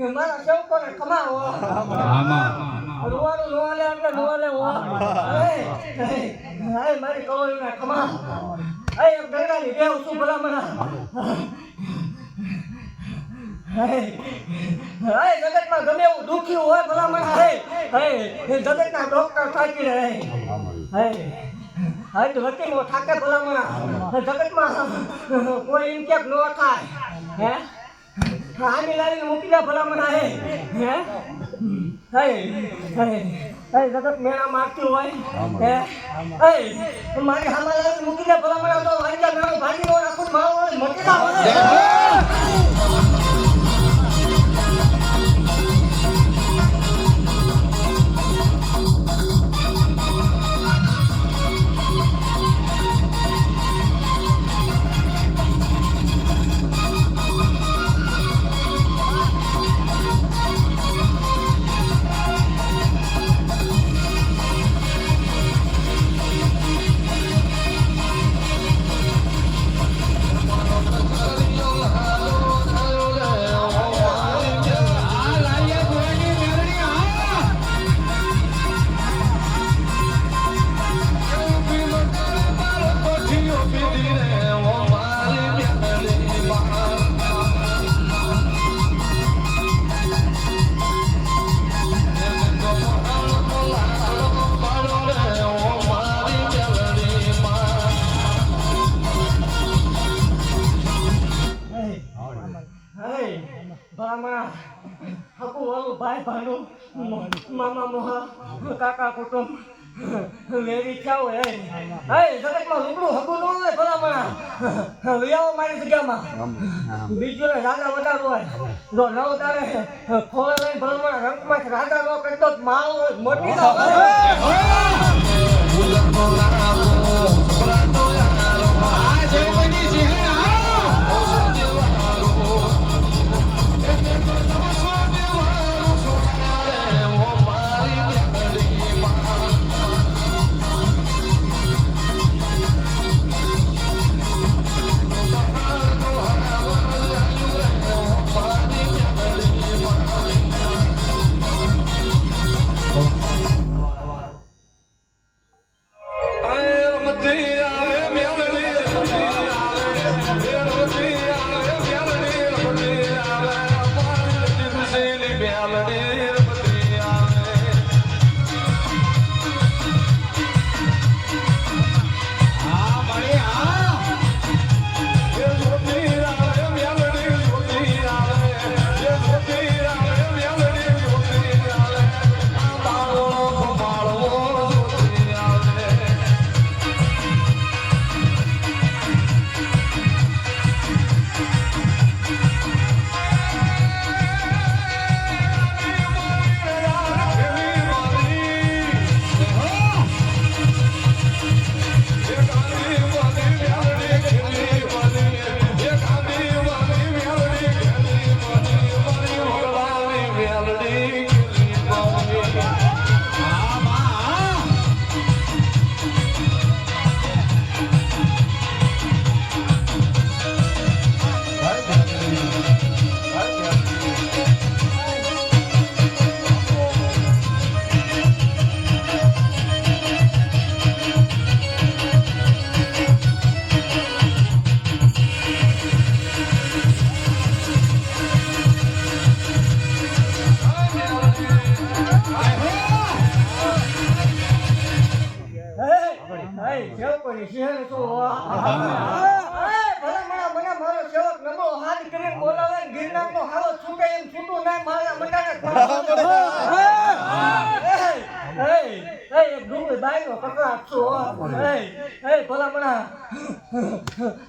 મારા સેવકોને કમાવો રૂવાનું લોવા લે એટલે લોવા લે મારી કવળીને કમા એક ગંગાની દેવ શું ભલામણા જગતમાં ગમે એવું દુઃખી હોય ભલામણા જગતના ડોક્ટર થાકી રહે વકીલો થાકે ભલામણા જગતમાં કોઈ એમ ક્યાંક ન થાય આની લાવીને મૂકી દે ભલામણા જગત મેળા મારતી હોય મારી હામાં લાવીને મૂકી દે ભલામણા તો વાંચા મેળો ભાગી નો રાખું મારો મટી ના ભાઈ ભાણું મામા મોહા કાકા કુટુંબ વેરી ચાવ જગતમાં લુગડું હકું ન હોય ભલામણા લઈ આવો મારી જગ્યામાં બીજું રાજા વધારો હોય જો નવ તારે ખોળે લઈને ભલામણા રંગમાં રાજા નો કરતો માલ મોટી ના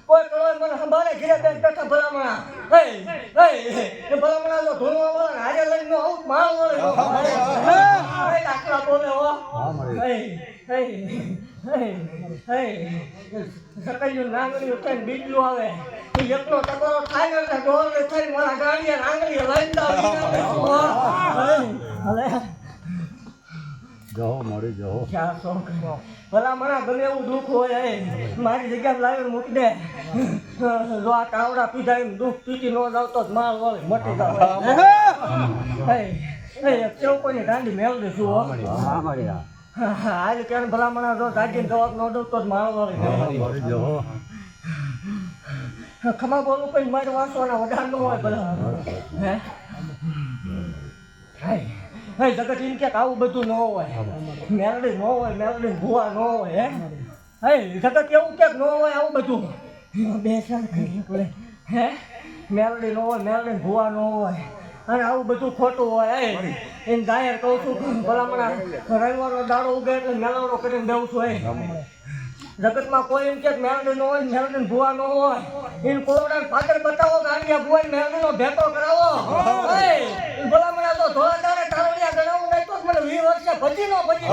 કોઈ કરોડ મને સંભાળે ઘરે બેન બેઠા ભલામણા ભલામણા જો ધોનવા વાળા હાજર લઈને આવું માલ વળે દાખલા બોલે હો સકૈયું નાંગળી ઉઠાઈને બીજલું આવે એકલો ટકોરો થાય ને ડોલ થઈને મારા ગાડીએ નાંગળી લઈને જહો મળી જહો ક્યાં શોખ ભલા મને ગમે એવું દુઃખ હોય મારી જગ્યાએ લાવીને મૂકી દે જો આ તાવડા પીધા એમ દુઃખ પીતી ન જાવ તો માલ વળી મટી જાવ કેવું કોઈની ગાંડી મેળ દઈશું હો આજે ક્યારે ભલા મને જો જાગીને જવાબ ન દઉં તો જ માલ વળી મળી જહો ખમા બોલું કઈ મારી વાંચવાના વધારે ન હોય ભલા હે જગત એમ કે આવું બધું ન હોય મેલડી ન હોય મેલડી ભૂવા ન હોય હે જગત એવું ક્યાંક ન હોય આવું બધું બે સાલ કરી પડે હે મેલડી ન હોય મેલડી ભૂવા ન હોય અને આવું બધું ખોટું હોય એને જાહેર કહું છું ભલામણા રવિવારનો દાડો ઉગે એટલે મેલાવડો કરીને દેવું છું જગતમાં કોઈ એમ કે મેલડી ન હોય મેલડી ભૂવા ન હોય એને કોરોના પાછળ બતાવો ગાંડિયા ભૂવા મેલડી નો ભેટો કરાવો ભલામણા તો ધોળા દાડે ટાળિયા ગણાવું નહીં તો મને 20 વર્ષે ભજી નો ભજી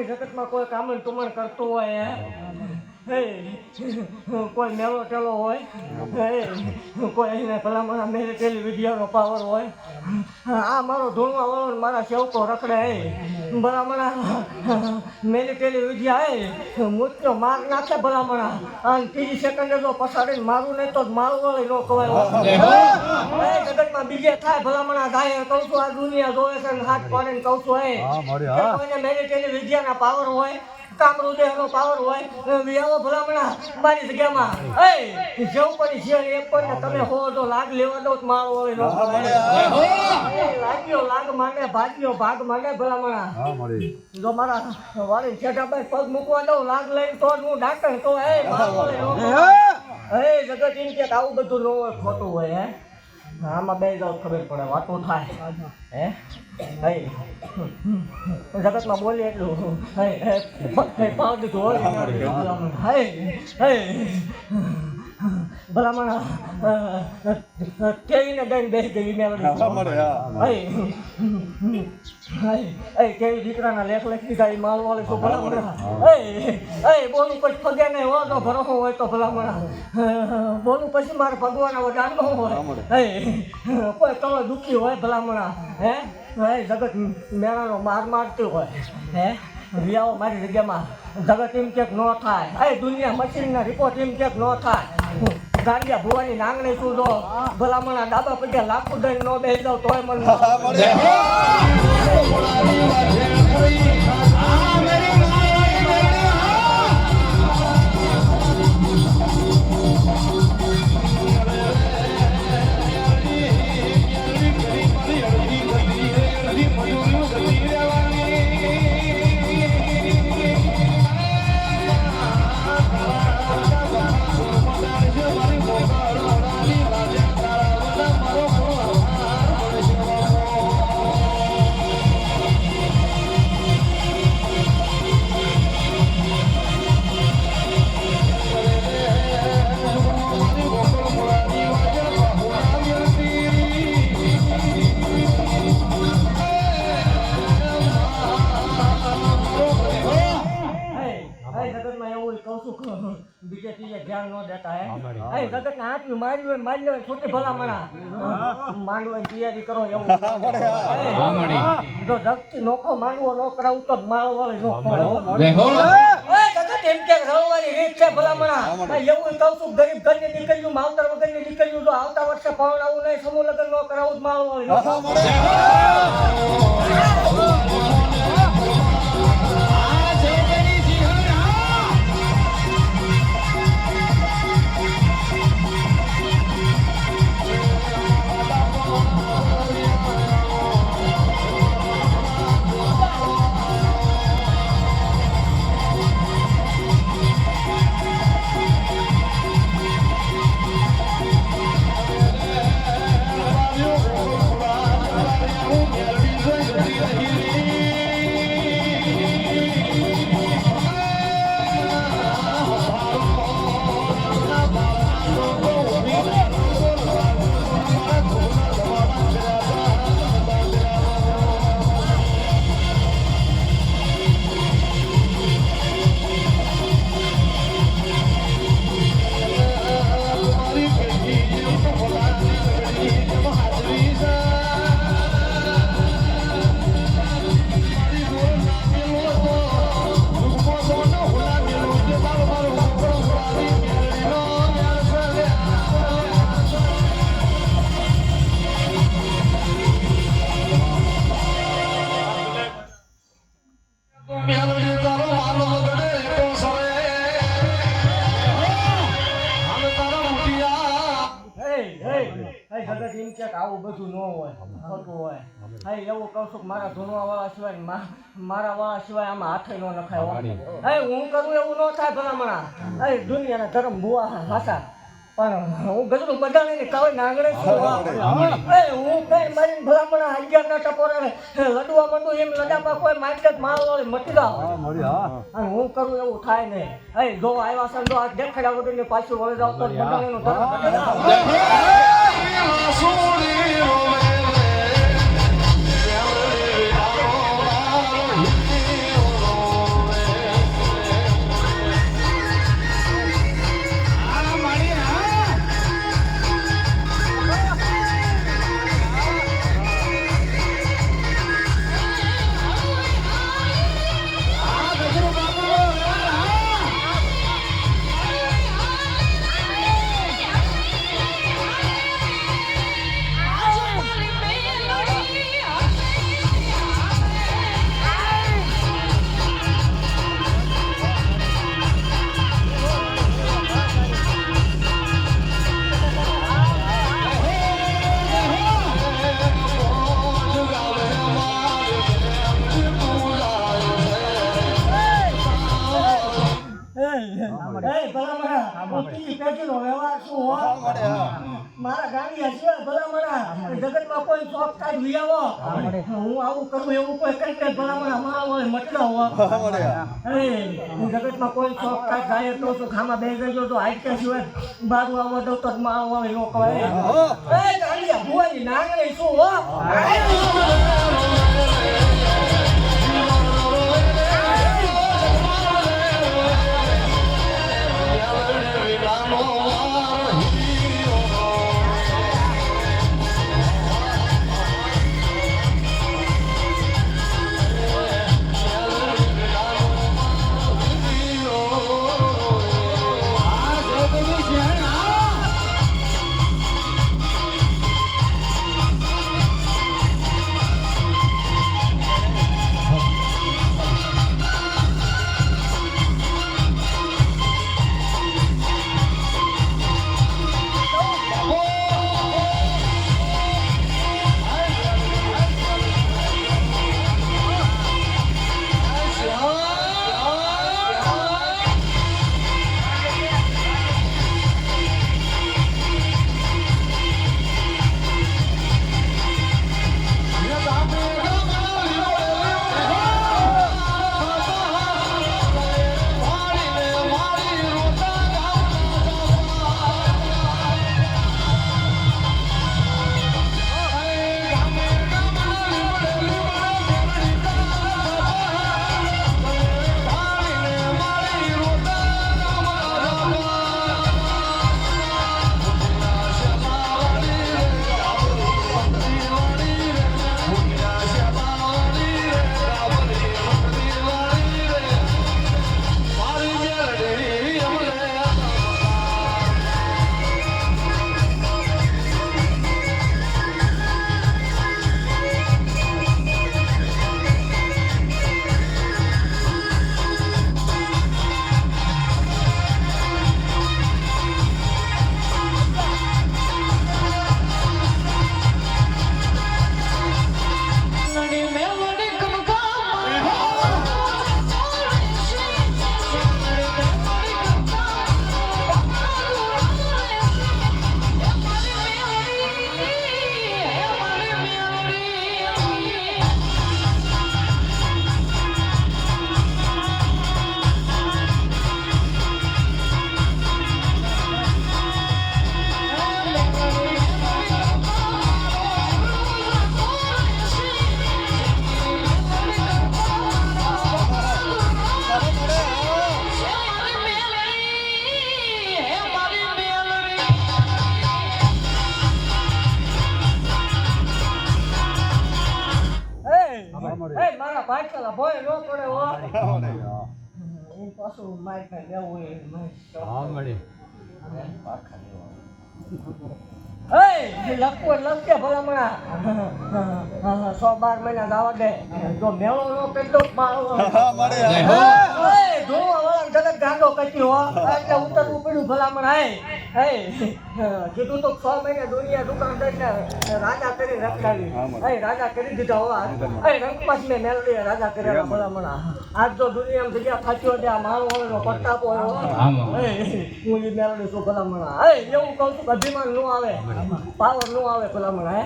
જગતમાં કોઈ કામણ ટુમણ કરતું હોય કોઈ મેળો ટેલો હોય કોઈ અહીંને ભલામણા મેરે ટેલિવિઝનનો પાવર હોય આ મારો ધૂણવા વાળો મારા સેવકો રખડે ભલામણા મેરી ટેલિવિઝન મૃત્યુ માર નાખે ભલામણા અને ત્રીજી સેકન્ડે જો પસાડીને મારું નહીં તો મારું વાળી નો કહેવાય જગતમાં બીજે થાય ભલામણા ગાય કહું છું આ દુનિયા જોવે છે હાથ પાડીને કહું છું કોઈને મેરી ટેલિવિઝનના પાવર હોય કામરૂ દેહનો પાવર હોય વિયાવો ભલામણા મારી જગ્યામાં જેવું પણ છે એક પણ તમે હો તો લાગ લેવા દો મારો હોય નો લાગ્યો લાગ માંડે ભાગ્યો ભાગ માંડે ભલામણા જો મારા વાળી છેટાભાઈ પગ મૂકવા દઉં લાગ લઈને તો હું ડાકણ તો જગત એમ કે આવું બધું ન હોય ખોટું હોય આમાં બે જાવ ખબર પડે વાતો થાય જગતમાં બોલીએ એટલું પાવ દીધું હોય ભલામણ કેવીને દઈને બેસી ગઈ કેવી દીકરાના લેખ લખી દીધા એ માલવાળી તો ભલામણ બોલું પછી પગે નહીં હોય તો ભરોસો હોય તો ભલામણ બોલું પછી મારે ભગવાન વડાન ન હોય કોઈ તમે દુઃખી હોય ભલામણ હે જગત મેળાનો માર મારતી હોય હે વિયાઓ મારી જગ્યામાં જગત એમ ક્યાંક ન થાય દુનિયા મશીનના રિપોર્ટ એમ ક્યાંક ન થાય ગાંડિયા ભુવાની નાંગણી શું જો ભલામણા ડાબા પગ્યા લાખો દઈને ન બેસી જાવ તોય મને બીજે ત્રીજે ધ્યાન ન દેતા હે જગત ને હાથ મારી હોય મારી લે છોટી ભલામણા માંડવાની તૈયારી કરો એવું જો જગત નોખો માંડવો ન કરાવું તો માળવાળી જગત એમ કે રળવાની રીત છે ભલામણા એવું કહું છું ગરીબ ઘરને નીકળ્યું માવતર વગરને નીકળ્યું તો આવતા વર્ષે પરણાવું નહીં સમૂહ લગ્ન ન કરાવું માળવાળી આવું બધું ન હોય ખોટું હોય એવું કહું છું મારા ધૂનવા વાળા સિવાય મારા વાળા સિવાય આમાં હાથે ન નખાય હું કરું એવું ન થાય ભલામણા દુનિયાના ધર્મ ભુવા હાસા પણ હું ગજરું બધાને કવાય નાંગણે હું કઈ મારી ભલામણા 11 ટપોરા લડવા માંડું એમ લડાપા કોઈ માઇક માળવાળી મટી જાવ અને હું કરું એવું થાય નહીં જો આવ્યા છે તો આ દેખાડ્યા વગર પાછું વળી જાવ તો બધાને ધર્મ ભલામણા મોટી પેટીનો વ્યવહાર શું હો મારા ગાંડિયા છે ભલામણા જગતમાં કોઈ શોખ કાઢ લઈ આવો હું આવું કરું એવું કોઈ કઈ કઈ ભલામણા મારા હોય મટલો હો હું જગતમાં કોઈ શોખ કાઢ જાય તો શું ખામાં બેસી ગયો તો હાઈટ સિવાય બારું આવો દઉં તો મારો આવે નો કહે ગાંડિયા ભુવાની નાંગણી શું હો મારા ભાઈ ભોય નો પડે હો હું પાછું માર ખાઈ લેવું હા મળી લખકે ભલામણા 112 મહિના દાવા દે જો મેળો નો પેટો મારો જગત ગાંડો કચ્યો એટલે ઉતરવું પડ્યું ભલામણા કીધું તો 6 મહિને દુનિયા દુકાન કરીને રાજા કરી રખડાવી રાજા કરી દીધા હોવા રંગપાસ મેં મેળવી રાજા કર્યા ભલામણા આજ જો દુનિયામાં જગ્યા ખાચી હોય મારો હોય પ્રતાપ હોય હું એ મેળવી છું ભલામણા એવું કહું છું કે અભિમાન નો આવે પાવર નો આવે ભલામણા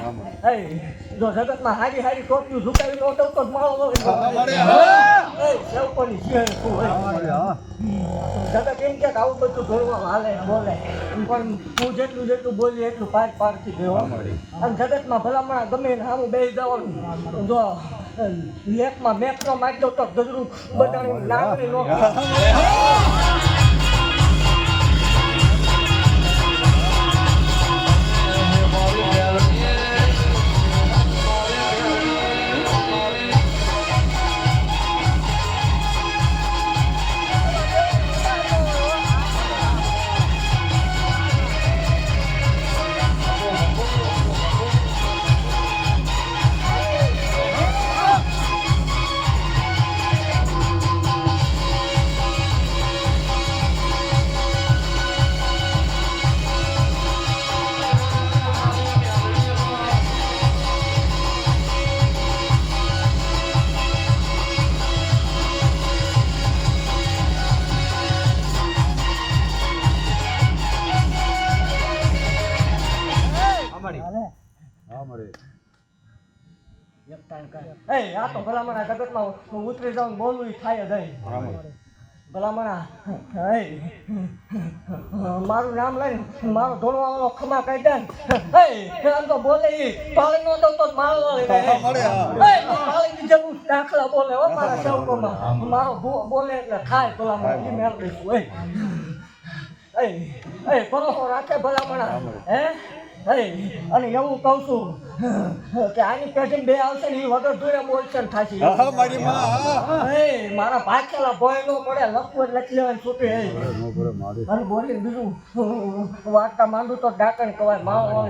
જો જગતમાં હારી હારી ટોપિયું ઝુકાવી નો તો માળો સેવકોની શેર જગત એમ કે આવું બધું ઘરમાં હાલે બોલે પણ હું જેટલું બોલી એટલું પારથી ગયો અને જગતમાં ભલામણા ગમે સામું બેસી જવાનું જો લેખમાં મેપનો માગ્યો તો ગજરું બધાની લાગણી નો એ આ તો ભલામણા જગતમાં ઉતરી જાઉં બોલવું થાય જ ભલામણા મારું નામ લઈને મારો ધોળવાળો ખમા કહી દે આમ તો બોલે પાળી નો દઉં તો મારો પાળી જેવું દાખલા બોલે હો મારા શબ્દોમાં મારો બોલે એટલે ખાય ભલામણા મેળ દઈશું પરોસો રાખે ભલામણા અને એવું કહું છું કે આની પેટી બે આવશે ને એ વગર જોડે બોલશે ને થાશે મારા પાછલા ભય નો પડે લખવું લખી લેવાની છૂટી અને બોલીને બીજું વાર્તા માંડું તો ડાકણ કહેવાય માવો ન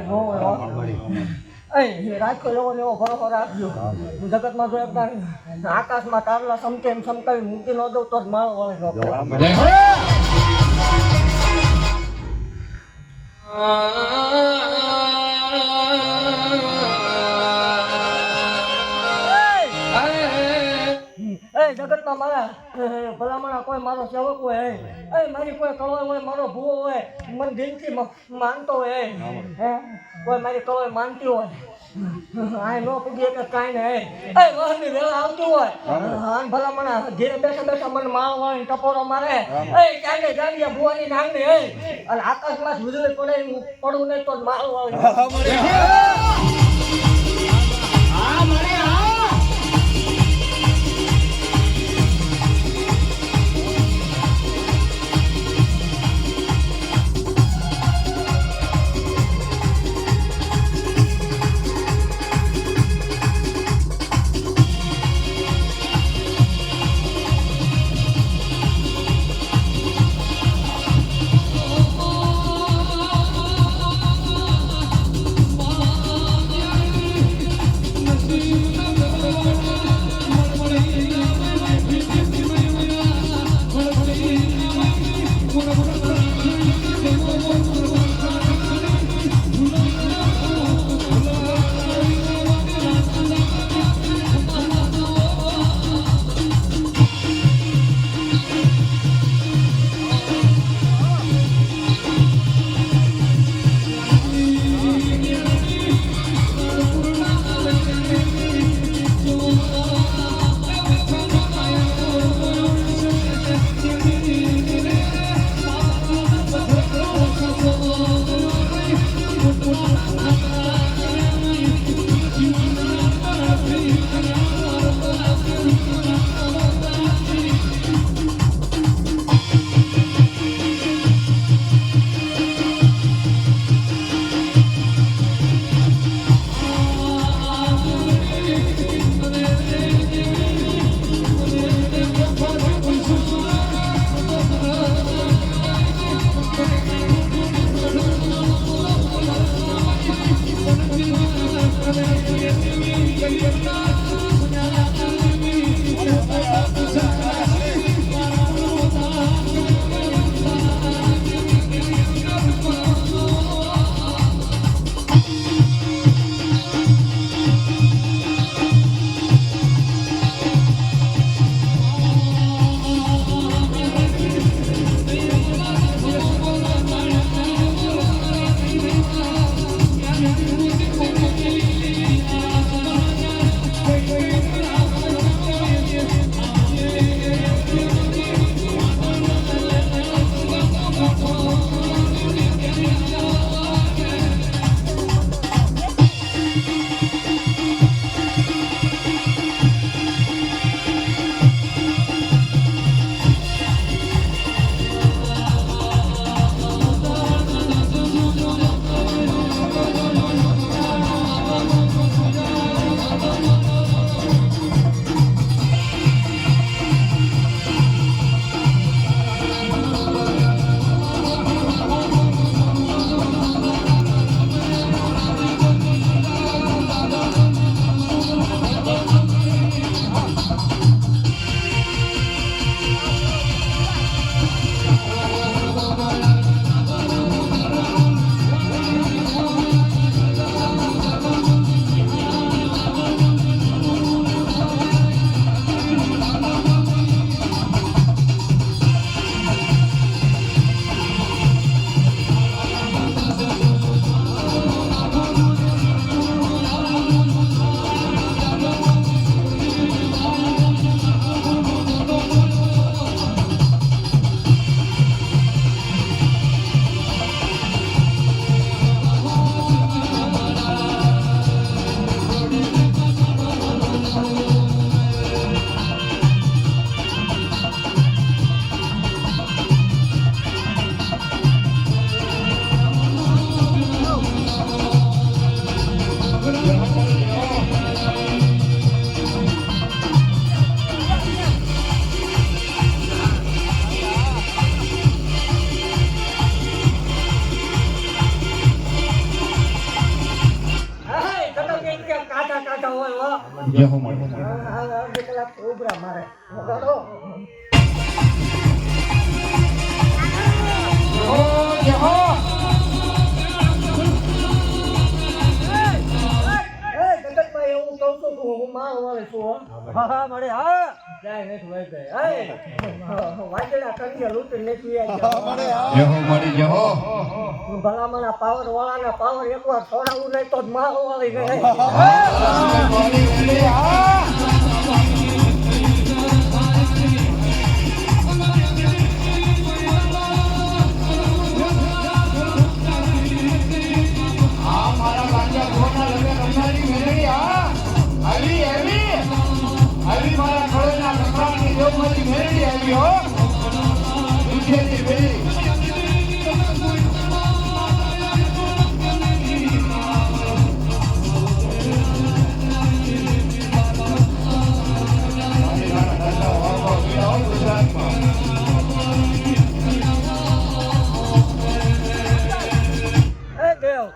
હોય રાખો એવો ને એવો ભરોસો રાખજો જગતમાં જો આકાશમાં તારલા સમકે એમ સમકાવી મૂકી ન દઉં તો જ માળો વળે જગતમાં મારા ભલામણા કોઈ મારો સેવક હોય મારી કોઈ કળોય હોય મારો ભૂવો હોય મને દિલથી માનતો હોય કોઈ મારી કળોય માનતી હોય આ ન પૂગીએ કે કાંઈ ને વહની વેળા આવતી હોય ભલામણા ઘેરે બેઠા બેઠા મને માળવાની ટપોરો મારે ક્યાંય જાણીએ ભૂવાની નાંગની અને આકાશમાં વીજળી પડે પડવું નહીં તો માળવાની જય હો મારી અડધી કલાક ઉભરા મારે વગાડો. જગતમાં એવું કહું છું કે હું માળ વાળે છું હો. હા મળે હા જાય નથી વહી જાય વાજડા કરીએ લૂંટી નથી જય હો મારી જય હો ભલામણા પાવર વાળાના પાવર એકવાર છોડાવું નહીં તો જ માળ વાળી ગઈ.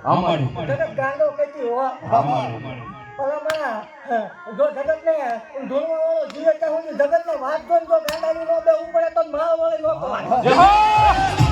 ગાંડો કહેતી હો ભલામણા જો જગતને ધૂળવા વાળો જીવે ત્યાં સુધી જગતનો વાત જોઈને જો ગાંડાની નો બે ઉપડે તો માળ વાળી નો કહેવાય.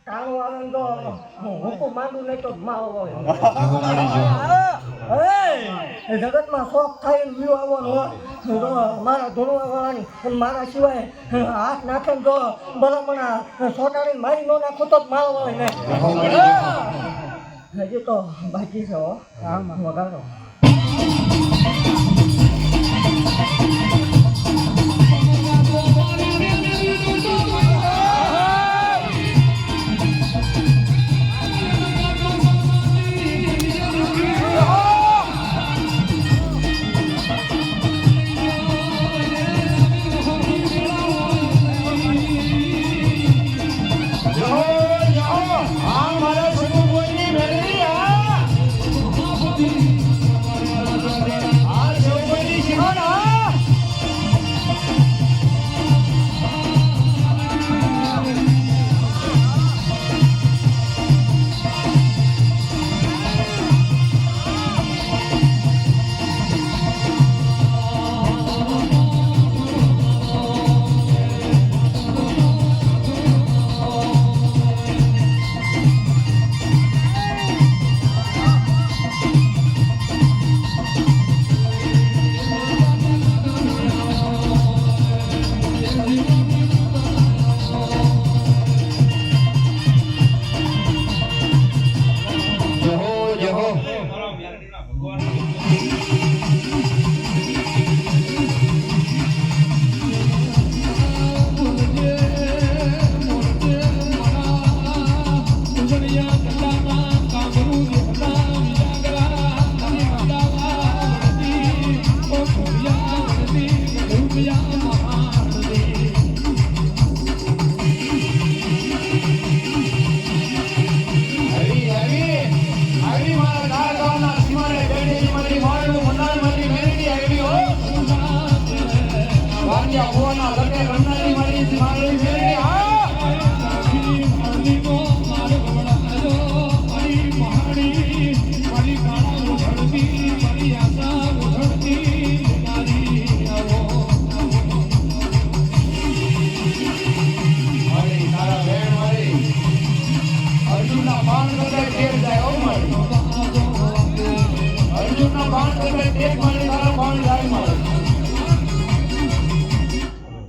કાણું આવે તો હુકુમ માંડું નહીં તો માળ વાળી. જગતમાં શોખ થાય વ્યૂ આવવાનો મારા ધોળવા વાળાની મારા સિવાય હાથ નાખે તો ભલામણા સોટાડીને મારી નો નાખો તો જ માળ વાળી નહીં. હજી તો બાકી છે હો. વગાડો.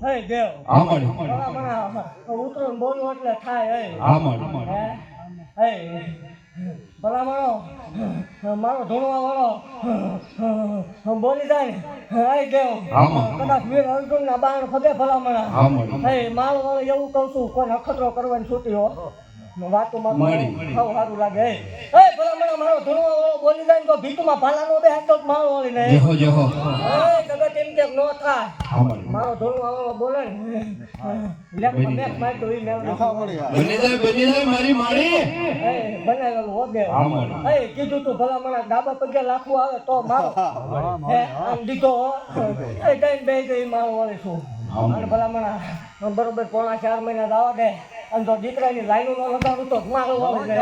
હે દેવ હા માડી ભલા મણા ઉતરો ને બોલવું એટલે થાય હા માડી હે ભલા મારો મારો ધૂણવા વાળો બોલી જાય ને હે દેવ કદાચ વીર અર્જુન ના બાણ ફગે ભલા મણા હા માડી હે મારો વાળો એવું કહું છું કોઈ અખતરો કરવાની છૂટી હો વાતોમાં ખાવ સારું લાગે હે ભલા મણા મારો ધૂણવા વાળો બોલી જાય ને તો ભીતુમાં ભાલાનો બે હાથ તો મારો વાળી ને જહો જહો જગત એમ કે ન થાય હા માડી મારો ધૂણવા વાળો બોલે ને લેખમાં મેક મારતો ઈ મેળવી બની જાય મારી માડી બનાવેલું હોદે હા માડી કીધું તું ભલા મને ડાબા પગે લાખવું આવે તો મારો આમ દીધો એ કઈ બે જઈ મારો વાળી છું અને ભલા મને બરોબર 4.5 મહિના દાવા દે અને તો દીકરાની લાઈનો ન લગાડું તો મારો વાળી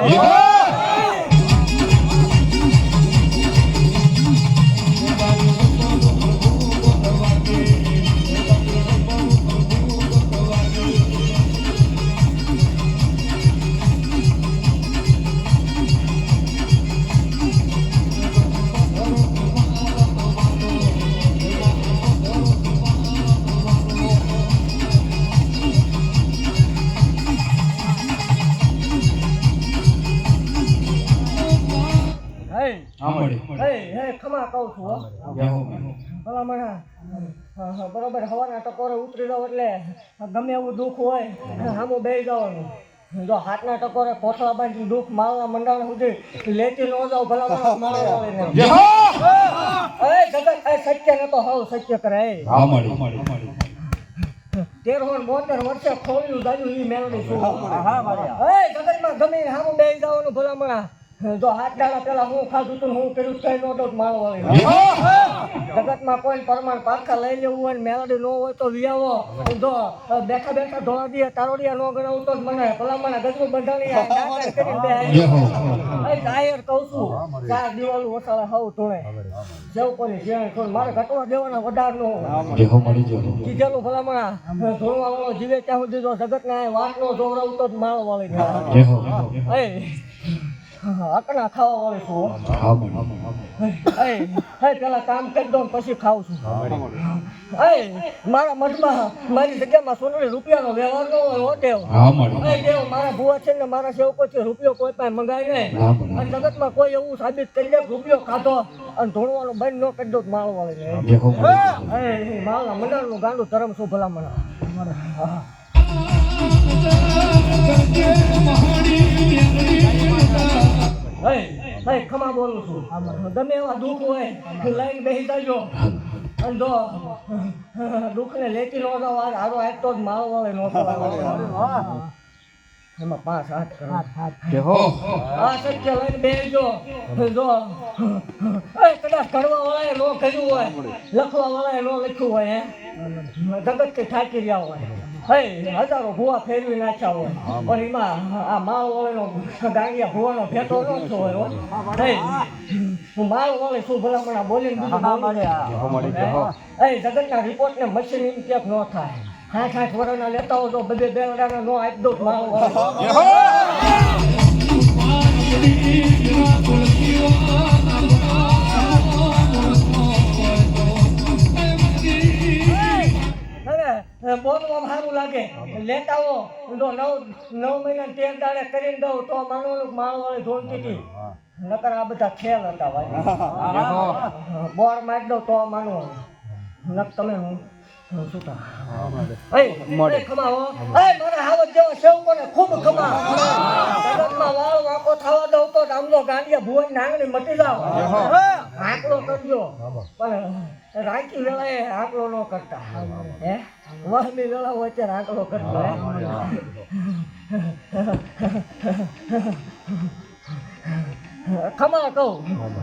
ખમા કહું છું ભલા મને બરોબર હવાના ટકોરે ઉતરી જાવ એટલે ગમે એવું દુઃખ હોય સામું બેસી જવાનું જો હાથના ટકોરે કોથળા બાંધી દુઃખ મારવા મંડાણ સુધી લેતી ન જાવ ભલા મારવા જગત સત્ય ને તો હવ સત્ય કરે 1372 વર્ષે ખોલ્યું જાજુ ઈ મેળવી છું જગતમાં ગમે સામું બેસી જવાનું ભલા મણા જો હાથ દાડા પેલા હું ખાધું તું હું કર્યું કઈ નોટો માળો જગતમાં કોઈ પરમાણ પારખા લઈ લેવું હોય મેલડી ન હોય તો વિયાવો જો બેઠા બેઠા ધોળા દે તારોડિયા ન ગણાવું તો જ મને ભલા મને ગજવું બંધાણી જાહેર કહું છું 4 દિવાળું વસાવે હવ ધોળે જેવું કોઈ જેણ કોઈ મારે ઘટવા દેવાના વધાર નો કીધેલું ભલા મણા ધોળવા વાળો જીવે ત્યાં સુધી જો જગત ને વાત નો જોવડાવું તો જ માળો વાળી અકણા ખાવા વાળી છું પેલા કામ કરી દો પછી ખાવ છું મારા મઠમાં મારી જગ્યામાં સોનરી રૂપિયાનો વ્યવહાર ન હોય દેવ મારા ભુવા છે ને મારા સેવકો છે રૂપિયો કોઈ પાસે મંગાય નહીં અને જગતમાં કોઈ એવું સાબિત કરી દે રૂપિયો ખાધો અને ધોળવાનું બંધ ન કરી દો માળો વાળી મારા મંડળનું ગાંડું ધરમ છું ભલા મને ખમા બોલું છું ગમે એવા દુઃખ હોય લઈને બેસી જાજો અને જો દુઃખ ને લેતી ન જાવ હારો આજ તો જ માળો વાળે નો એમાં 5-8 કરો આ સત્ય લઈને બેસજો જો કદાચ કરવા વાળાએ નો કર્યું હોય લખવા વાળાએ નો લખ્યું હોય જગત કે થાકી રહ્યા હોય હજારો ભૂવા ફેરવી નાખ્યા હોય પણ એમાં આ માળ વાળેનો ગાંડિયા ભૂવાનો ભેટો ન થયો હોય હું માળ વાળે શું ભલામણા બોલીને બીજું જગતના રિપોર્ટ ને મશીન એમ ક્યાંક ન થાય 8 વર્ષના લેતા હો તો બધે બેલડાને નો આપી દો માળ બોલવામાં સારું લાગે લેતા હો તો 9 મહિના 13 દાડે કરીને દઉં તો માનવાનું માળ વાળી ધોળતી હતી નકર આ બધા ખેલ હતા ભાઈ બોર મારી દઉં તો માનવાનું નક તમે શું ખમા હો મારા હાવત જેવા સેવકોને ખૂબ ખમા જગતમાં વાળ વાંકો થવા દઉં તો આમલો ગાંડિયા ભુવન નાંગણી મટી જાવ આંકડો કરજો પણ રાંચી વેળાએ આંકડો ન કરતા વહમી વેળા હોય ત્યારે આંકડો કરતો ખમા કહું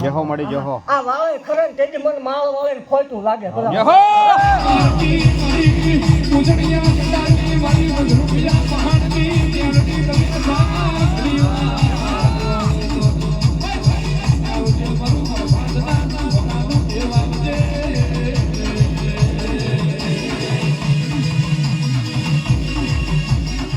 જહો મળી જહો આ વાળે ખરે ને તેથી મને માળ વાળે ને ખોટું લાગે જહો